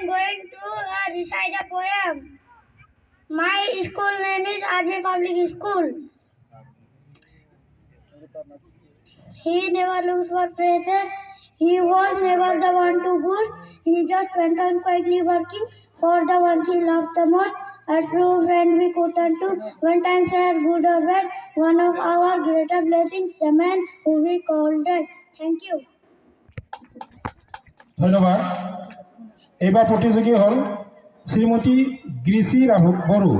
am going to recite a poem. My school name is Army Public School. He never looks for praises. He was never the one to boast. He just went on quietly working for the ones he loved the most. A true friend we could turn to when times were good or bad. One of our greater blessings, the man who we called Dad. Thank you. ধন্যবাদ। এইবাৰ প্ৰতিযোগী হ'ল শ্ৰীমতী গ্ৰীচি বড়ো,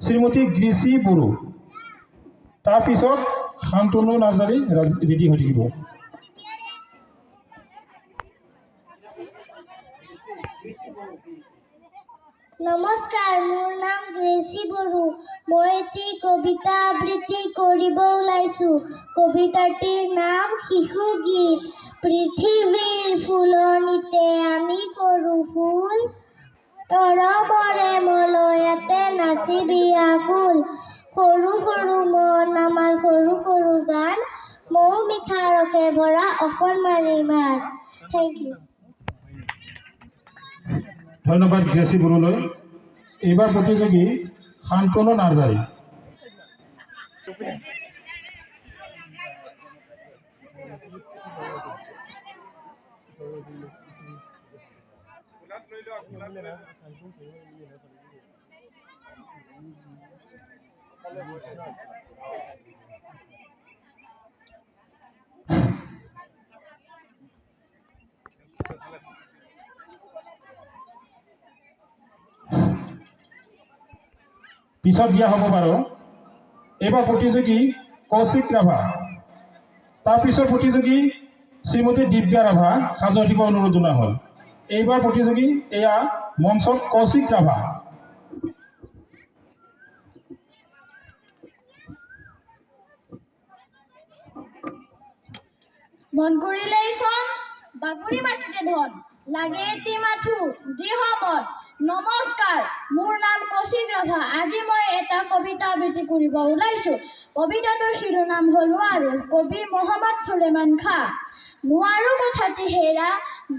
শ্ৰীমতী গ্ৰীচি বড়ো। তাৰপিছত Shantanu Narzary ready হৈ থাকিব। নমস্কাৰ, মোৰ নাম গ্ৰেচি বড়ো। মই এটি কবিতা আবৃত্তি কৰিব ওলাইছো। কবিতাটিৰ নাম শিশু গীত। পৃথিৱীৰ ফুলনিতে আমি কৰোঁ ফুল, তৰবৰে মলয়াতে নাচিবি আকুল। সৰু সৰু মন আমাৰ সৰু সৰু গান, মৌ মিঠা ৰসে ভৰা অকণমানি মান। Thank you. ধন্যবাদ গ্ৰেচি বড়োলৈ। এইবাৰ প্ৰতিযোগী শান্তনু নাৰ্জাৰী। পিছত দিয়া হ'ব বাৰু। এইবাৰ প্ৰতিযোগী কৌশিক ৰাভা। তাৰপিছৰ প্ৰতিযোগী শ্ৰীমতী দিব্যা ৰাভা সাজু দিব অনুৰোধ জনোৱা হ'ল। এইবাৰ প্ৰতিযোগী এয়া মঞ্চত কৌশিক ৰাভা। মন কৰিলেই চন বাগুৰি মাটিতে ধন, লাগে এটি মাথো দৃঢ় মন। নমস্কাৰ, মোৰ নাম কৌশিক ৰাভা। আজি মই এটা কবিতা আবৃত্তি কৰিব ওলাইছো। কবিতাটোৰ শিৰোনাম হ'ল নোৱাৰো। কবি মহম্মদ সুলেমান খাঁ। নোৱাৰো কথাটি হেৰা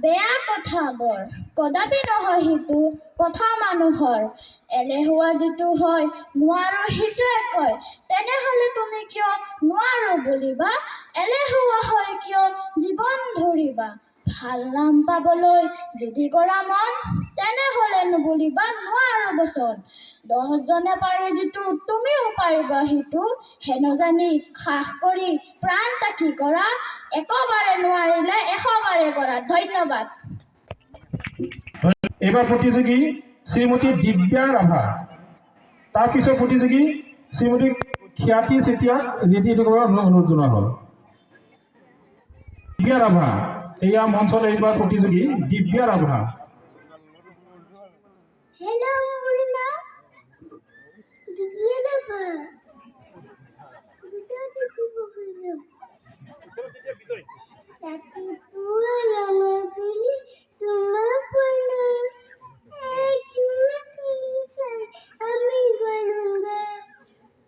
বেয়া কথা বৰ, কদাপি নহয় সিটো কথা মানুহৰ। এলেহুৱা যিটো হয় নোৱাৰো সিটোৱে কয়, তেনেহ'লে তুমি কিয় নোৱাৰো বুলিবা? এলেহুৱা হয় কিয় জীৱন ধৰিবা? ভাল নাম পাবলৈ যদি কৰা মন, তেনেহ'লে নুবুলিবা নোৱাৰো বচন। 10জনে পাৰে যিটো তুমিও পাৰিবা সিটো, হেনো জানি সাহ কৰি প্ৰাণ তাকি কৰা। একবাৰে নোৱাৰিলে 100বাৰে কৰা। ধন্যবাদ। এইবাৰ প্ৰতিযোগী শ্ৰীমতী দিব্যা ৰাভা। তাৰপিছৰ প্ৰতিযোগী শ্ৰীমতী খ্যাতি চেতিয়াক ৰেডি কৰাৰ অনুৰোধ জনোৱা হ'ল। দিব্যা ৰাভা, এয়া মঞ্চত এইবাৰ প্ৰতিযোগী দিব্যা ৰাভা। হেল্ল', মোৰ নাম দিব্যা ৰাভা। ৰাতিপুৱা ৰঙৰ বুলি তোমাক কলো, এক দুই তিনি চাৰি আমি গলোংগা,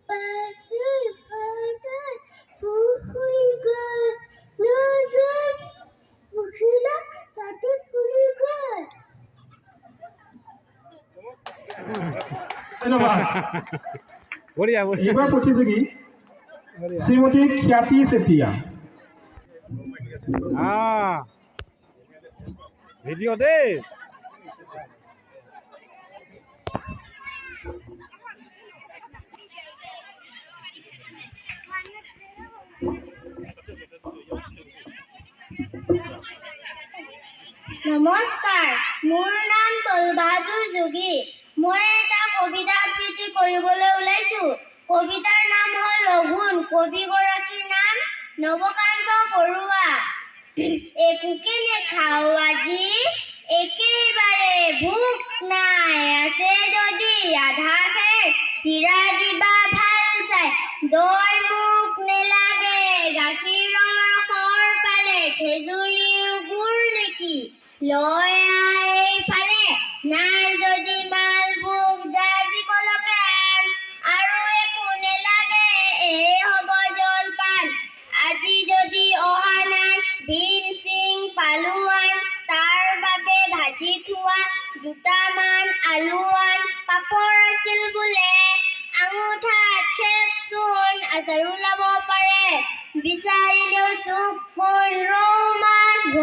পাছৰ ঘৰটোত পুখুৰী গ'ল, নদীত পুখিলা তাতে ফুলি গ'ল। ধন্যবাদ। এইবাৰ প্ৰতিযোগী শ্ৰীমতী খ্যাতি চেতিয়া। ভিডিঅ' দেই। নমস্কাৰ, মোৰ নাম তলবাহাদুৰ যোগী। মই এটা কবিতা আবৃত্তি কৰিবলৈ ওলাইছো। কবিতাৰ নাম হ'ল লঘোণ। কবিগৰাকীৰ নাম নৱকান্ত বৰুৱা। একোকে নেখাওঁ আজি, একেবাৰে ভোক নাই, আছে যদি আধা খেৰ চিৰা দিবা ভাল চাই। দৈ মোক নেলাগে, গাখীৰৰ সৰ পালে, খেজুৰীৰ গুৰ নেকি লৈ এইফালে। নাই যদি মালভোগ জাজি কলকে আৰু একো নেলাগে, এই হ'ব জলপান। আজি যদি অহা নাই ভিন চিং পালোৱান, তাৰ বাবে ভাজি থোৱা দুটা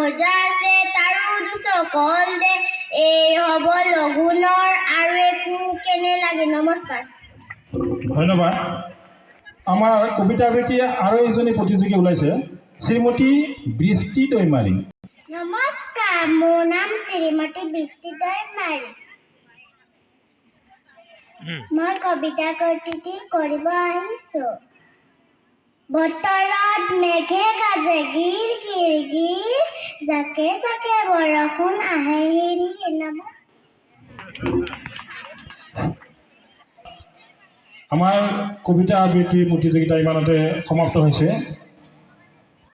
ভজা আছে তাৰো দুচ কল দে এই হ'ব লঘোণৰ আৰু একো কেনে লাগে নমস্কাৰ ধন্যবাদ আমাৰ কবিতা আবৃত্তি আৰু এজনী প্ৰতিযোগী ওলাইছে শ্ৰীমতী বৃষ্টি দৈমাৰী নমস্কাৰ মোৰ নাম শ্ৰীমতী বৃষ্টি দৈমাৰী মই কবিতা কৰ্তৃত্ব কৰিব আহিছোঁ বতৰত মেঘে গাজে গিৰ গিৰ গিৰ জাকে জাকে বৰষুণ আহে হিৰ হিৰ আমাৰ কবিতা আবৃত্তি প্ৰতিযোগিতা ইমানতে সমাপ্ত হৈছে